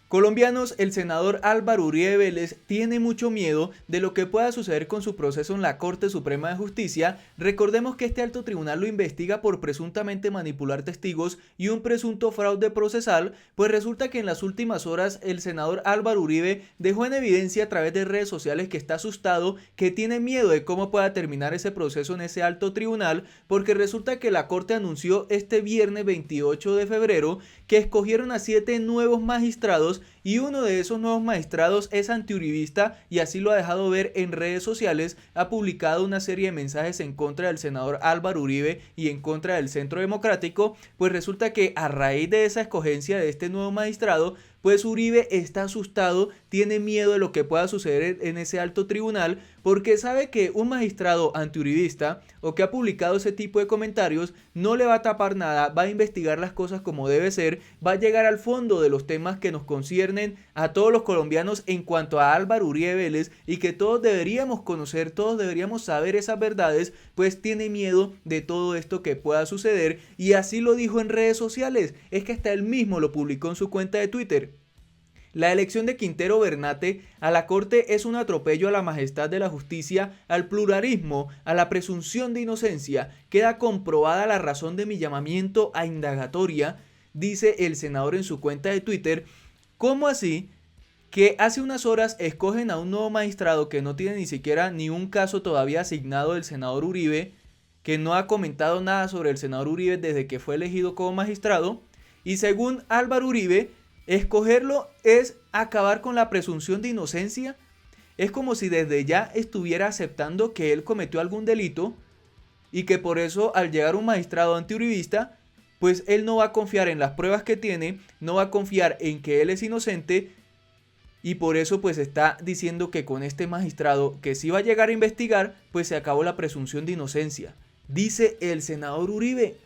Colombianos, el senador Álvaro Uribe Vélez tiene mucho miedo de lo que pueda suceder con su proceso en la Corte Suprema de Justicia. Recordemos que este alto tribunal lo investiga por presuntamente manipular testigos y un presunto fraude procesal, pues resulta que en las últimas horas el senador Álvaro Uribe dejó en evidencia a través de redes sociales que está asustado, que tiene miedo de cómo pueda terminar ese proceso en ese alto tribunal, porque resulta que la Corte anunció este viernes 28 de febrero que escogieron a 7 nuevos magistrados y uno de esos nuevos magistrados es antiuribista y así lo ha dejado ver en redes sociales. Ha publicado una serie de mensajes en contra del senador Álvaro Uribe y en contra del Centro Democrático, pues resulta que a raíz de esa escogencia de este nuevo magistrado, pues Uribe está asustado, tiene miedo de lo que pueda suceder en ese alto tribunal, porque sabe que un magistrado antiuribista o que ha publicado ese tipo de comentarios no le va a tapar nada, va a investigar las cosas como debe ser, va a llegar al fondo de los temas que nos conciernen a todos los colombianos en cuanto a Álvaro Uribe Vélez y que todos deberíamos conocer, todos deberíamos saber esas verdades, pues tiene miedo de todo esto que pueda suceder y así lo dijo en redes sociales, es que hasta él mismo lo publicó en su cuenta de Twitter. La elección de Quintero Bernate a la Corte es un atropello a la majestad de la justicia, al pluralismo, a la presunción de inocencia. Queda comprobada la razón de mi llamamiento a indagatoria, dice el senador en su cuenta de Twitter. ¿Cómo así? Que hace unas horas escogen a un nuevo magistrado que no tiene ni siquiera ni un caso todavía asignado del senador Uribe, que no ha comentado nada sobre el senador Uribe desde que fue elegido como magistrado, y según Álvaro Uribe, escogerlo es acabar con la presunción de inocencia. Es como si desde ya estuviera aceptando que él cometió algún delito y que por eso al llegar un magistrado antiuribista, pues él no va a confiar en las pruebas que tiene, no va a confiar en que él es inocente y por eso pues está diciendo que con este magistrado que sí va a llegar a investigar, pues se acabó la presunción de inocencia. Dice el senador Uribe.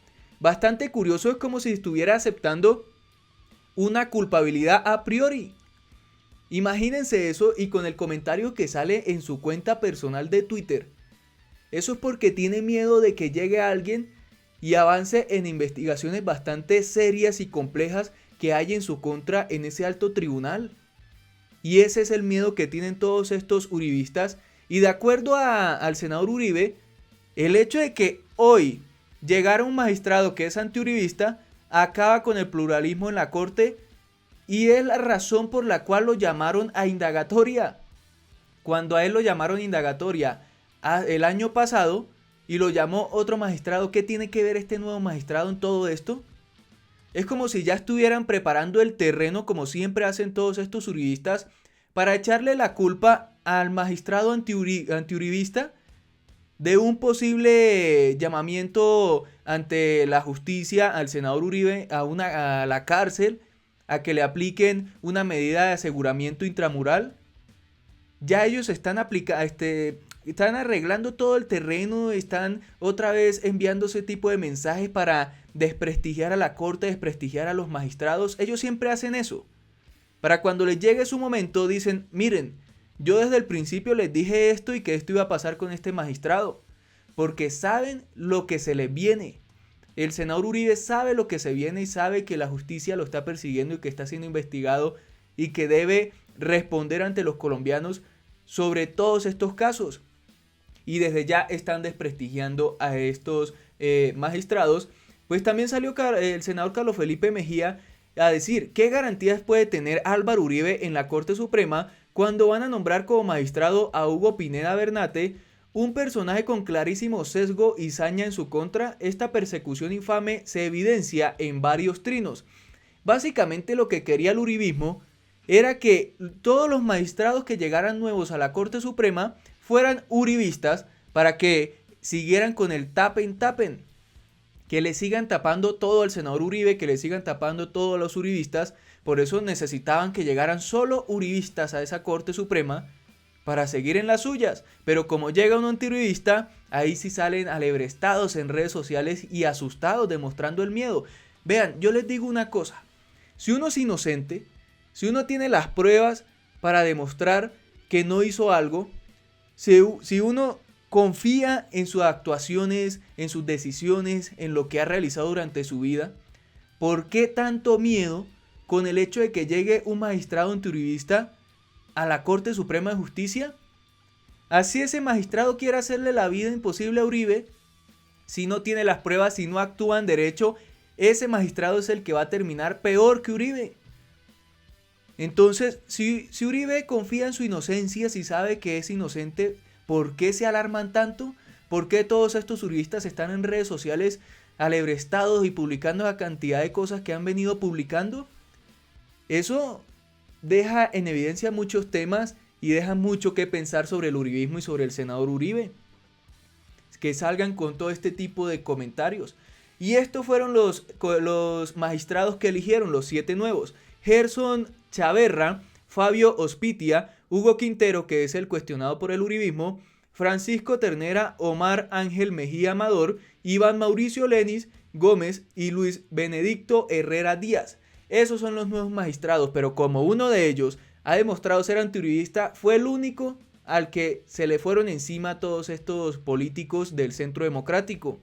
Bastante curioso, es como si estuviera aceptando una culpabilidad a priori. Imagínense eso y con el comentario que sale en su cuenta personal de Twitter. Eso es porque tiene miedo de que llegue alguien y avance en investigaciones bastante serias y complejas que hay en su contra en ese alto tribunal. Y ese es el miedo que tienen todos estos uribistas. Y de acuerdo al senador Uribe, el hecho de que hoy llegara un magistrado que es antiuribista acaba con el pluralismo en la corte y es la razón por la cual lo llamaron a indagatoria. Cuando a él lo llamaron indagatoria el año pasado y lo llamó otro magistrado, ¿qué tiene que ver este nuevo magistrado en todo esto? Es como si ya estuvieran preparando el terreno, como siempre hacen todos estos uribistas, para echarle la culpa al magistrado antiuribista de un posible llamamiento ante la justicia al senador Uribe a la cárcel, a que le apliquen una medida de aseguramiento intramural. Ya ellos están están arreglando todo el terreno, están otra vez enviando ese tipo de mensajes para desprestigiar a la corte, desprestigiar a los magistrados. Ellos siempre hacen eso. Para cuando les llegue su momento dicen, miren, yo desde el principio les dije esto y que esto iba a pasar con este magistrado, porque saben lo que se les viene. El senador Uribe sabe lo que se viene y sabe que la justicia lo está persiguiendo y que está siendo investigado y que debe responder ante los colombianos sobre todos estos casos. Y desde ya están desprestigiando a estos magistrados. Pues también salió el senador Carlos Felipe Mejía a decir qué garantías puede tener Álvaro Uribe en la Corte Suprema cuando van a nombrar como magistrado a Hugo Pineda Bernate, un personaje con clarísimo sesgo y saña en su contra. Esta persecución infame se evidencia en varios trinos. Básicamente lo que quería el uribismo era que todos los magistrados que llegaran nuevos a la Corte Suprema fueran uribistas para que siguieran con el tapen, que le sigan tapando todo al senador Uribe, que le sigan tapando todo a los uribistas. Por eso necesitaban que llegaran solo uribistas a esa Corte Suprema para seguir en las suyas. Pero como llega un antiuribista, ahí sí salen alebrestados en redes sociales y asustados, demostrando el miedo. Vean, yo les digo una cosa, si uno es inocente, si uno tiene las pruebas para demostrar que no hizo algo, si uno confía en sus actuaciones, en sus decisiones, en lo que ha realizado durante su vida, ¿por qué tanto miedo con el hecho de que llegue un magistrado antiuribista a la Corte Suprema de Justicia? Así ese magistrado quiere hacerle la vida imposible a Uribe, si no tiene las pruebas, si no actúa en derecho, ese magistrado es el que va a terminar peor que Uribe. Entonces, si Uribe confía en su inocencia, si sabe que es inocente, ¿por qué se alarman tanto? ¿Por qué todos estos uribistas están en redes sociales alebrestados y publicando la cantidad de cosas que han venido publicando? Eso deja en evidencia muchos temas y deja mucho que pensar sobre el uribismo y sobre el senador Uribe. Que salgan con todo este tipo de comentarios. Y estos fueron los magistrados que eligieron, los 7 nuevos. Gerson Chaverra, Fabio Ospitia, Hugo Quintero, que es el cuestionado por el uribismo, Francisco Ternera, Omar Ángel Mejía Amador, Iván Mauricio Lenis Gómez y Luis Benedicto Herrera Díaz. Esos son los nuevos magistrados, pero como uno de ellos ha demostrado ser antiuribista, fue el único al que se le fueron encima todos estos políticos del Centro Democrático.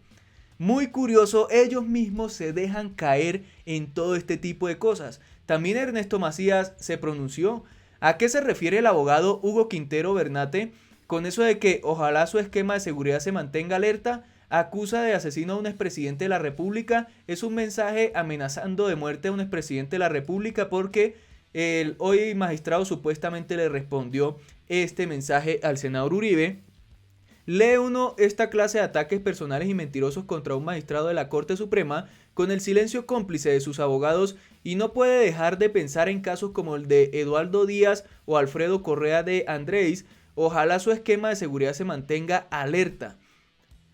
Muy curioso, ellos mismos se dejan caer en todo este tipo de cosas. También Ernesto Macías se pronunció. ¿A qué se refiere el abogado Hugo Quintero Bernate con eso de que ojalá su esquema de seguridad se mantenga alerta? Acusa de asesino a un expresidente de la República. Es un mensaje amenazando de muerte a un expresidente de la República porque el hoy magistrado supuestamente le respondió este mensaje al senador Uribe. Lee uno esta clase de ataques personales y mentirosos contra un magistrado de la Corte Suprema con el silencio cómplice de sus abogados y no puede dejar de pensar en casos como el de Eduardo Díaz o Alfredo Correa de Andrés. Ojalá su esquema de seguridad se mantenga alerta.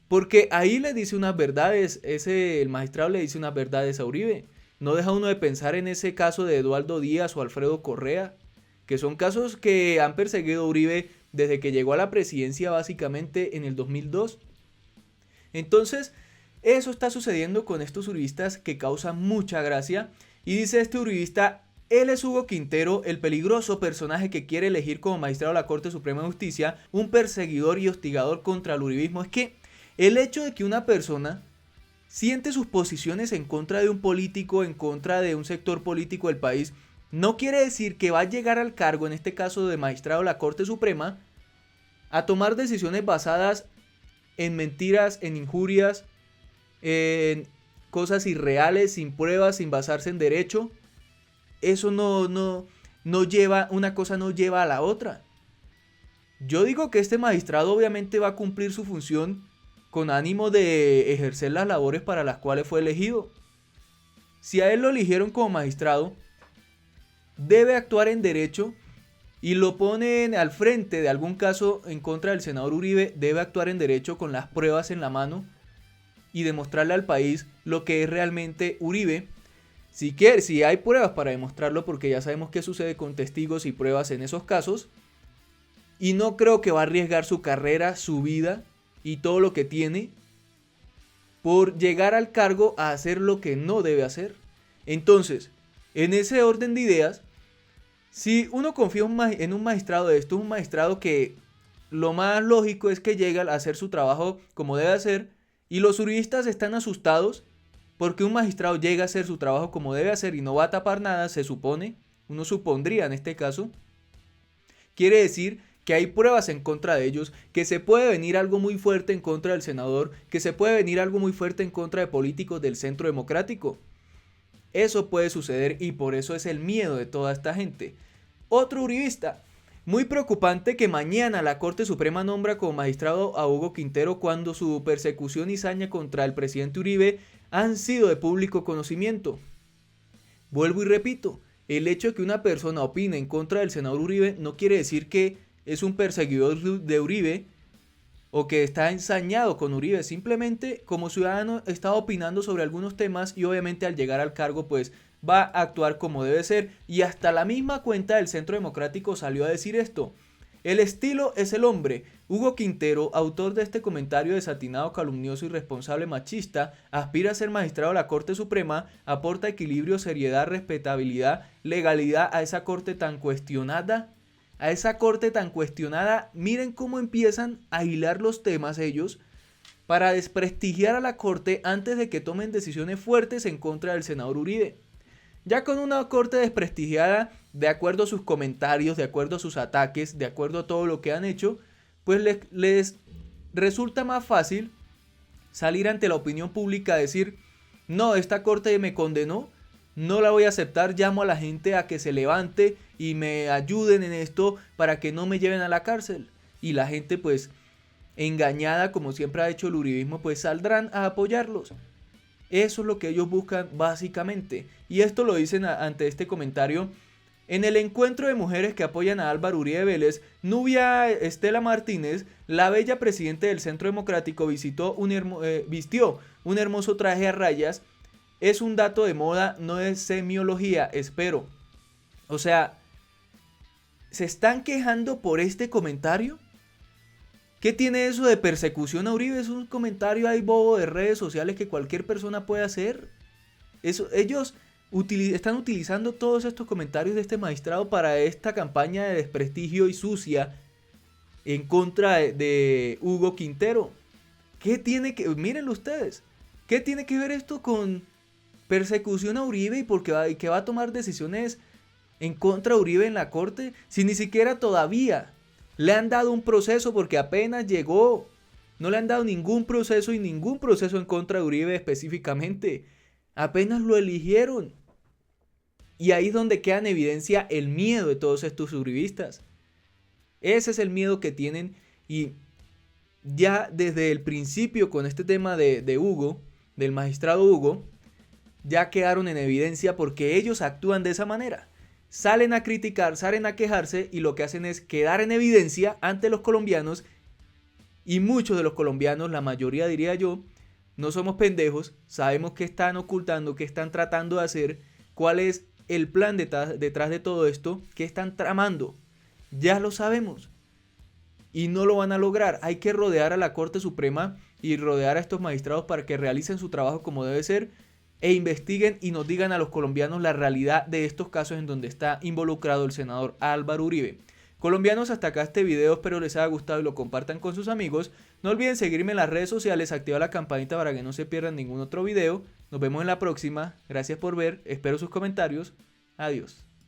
Porque ahí le dice unas verdades, el magistrado le dice unas verdades a Uribe. No deja uno de pensar en ese caso de Eduardo Díaz o Alfredo Correa, que son casos que han perseguido a Uribe desde que llegó a la presidencia básicamente en el 2002. Entonces, eso está sucediendo con estos uribistas que causan mucha gracia. Y dice este uribista, él es Hugo Quintero, el peligroso personaje que quiere elegir como magistrado de la Corte Suprema de Justicia, un perseguidor y hostigador contra el uribismo. Es que el hecho de que una persona siente sus posiciones en contra de un político, en contra de un sector político del país, no quiere decir que va a llegar al cargo, en este caso de magistrado de la Corte Suprema, a tomar decisiones basadas en mentiras, en injurias, en cosas irreales, sin pruebas, sin basarse en derecho. Eso no lleva, una cosa no lleva a la otra. Yo digo que este magistrado obviamente va a cumplir su función con ánimo de ejercer las labores para las cuales fue elegido. Si a él lo eligieron como magistrado, debe actuar en derecho y lo ponen al frente de algún caso en contra del senador Uribe, debe actuar en derecho con las pruebas en la mano y demostrarle al país lo que es realmente Uribe. Si hay pruebas para demostrarlo, porque ya sabemos qué sucede con testigos y pruebas en esos casos, y no creo que va a arriesgar su carrera, su vida y todo lo que tiene por llegar al cargo a hacer lo que no debe hacer. Entonces, en ese orden de ideas, si uno confía en un magistrado de esto, un magistrado que lo más lógico es que llegue a hacer su trabajo como debe hacer, y los uribistas están asustados porque un magistrado llega a hacer su trabajo como debe hacer y no va a tapar nada, se supone, uno supondría en este caso, quiere decir que hay pruebas en contra de ellos, que se puede venir algo muy fuerte en contra del senador, que se puede venir algo muy fuerte en contra de políticos del Centro Democrático. Eso puede suceder y por eso es el miedo de toda esta gente. Otro uribista. Muy preocupante que mañana la Corte Suprema nombra como magistrado a Hugo Quintero cuando su persecución y saña contra el presidente Uribe han sido de público conocimiento. Vuelvo y repito, el hecho de que una persona opine en contra del senador Uribe no quiere decir que es un perseguidor de Uribe o que está ensañado con Uribe. Simplemente como ciudadano está opinando sobre algunos temas y obviamente al llegar al cargo pues va a actuar como debe ser. Y hasta la misma cuenta del Centro Democrático salió a decir esto. El estilo es el hombre. Hugo Quintero, autor de este comentario desatinado, calumnioso, irresponsable, machista, aspira a ser magistrado de la Corte Suprema, aporta equilibrio, seriedad, respetabilidad, legalidad a esa corte tan cuestionada. Miren cómo empiezan a hilar los temas ellos para desprestigiar a la corte antes de que tomen decisiones fuertes en contra del senador Uribe. Ya con una corte desprestigiada, de acuerdo a sus comentarios, de acuerdo a sus ataques, de acuerdo a todo lo que han hecho, pues les resulta más fácil salir ante la opinión pública a decir, no, esta corte me condenó, no la voy a aceptar, llamo a la gente a que se levante y me ayuden en esto para que no me lleven a la cárcel. Y la gente, pues, engañada como siempre ha hecho el uribismo, pues saldrán a apoyarlos. Eso es lo que ellos buscan básicamente. Y esto lo dicen ante este comentario. En el encuentro de mujeres que apoyan a Álvaro Uribe Vélez, Nubia Estela Martínez, la bella presidenta del Centro Democrático, vistió un hermoso traje a rayas. Es un dato de moda, no es semiología, espero. O sea, ¿se están quejando por este comentario? ¿Qué tiene eso de persecución a Uribe? Es un comentario ahí bobo de redes sociales que cualquier persona puede hacer. Ellos están utilizando todos estos comentarios de este magistrado para esta campaña de desprestigio y sucia en contra de Hugo Quintero. ¿Qué tiene que... Mírenlo ustedes. ¿Qué tiene que ver esto con persecución a Uribe y que va a tomar decisiones en contra de Uribe en la corte? Si ni siquiera todavía le han dado un proceso, porque apenas llegó. No le han dado ningún proceso y ningún proceso en contra de Uribe específicamente. Apenas lo eligieron. Y ahí es donde queda en evidencia el miedo de todos estos uribistas. Ese es el miedo que tienen. Y ya desde el principio con este tema de Hugo, del magistrado Hugo, ya quedaron en evidencia porque ellos actúan de esa manera. Salen a criticar, salen a quejarse y lo que hacen es quedar en evidencia ante los colombianos. Y muchos de los colombianos, la mayoría diría yo, no somos pendejos, sabemos qué están ocultando, qué están tratando de hacer, cuál es el plan detrás de todo esto, qué están tramando. Ya lo sabemos. Y no lo van a lograr. Hay que rodear a la Corte Suprema y rodear a estos magistrados para que realicen su trabajo como debe ser e investiguen y nos digan a los colombianos la realidad de estos casos en donde está involucrado el senador Álvaro Uribe. Colombianos, hasta acá este video, espero les haya gustado y lo compartan con sus amigos. No olviden seguirme en las redes sociales, activar la campanita para que no se pierdan ningún otro video. Nos vemos en la próxima, gracias por ver, espero sus comentarios, adiós.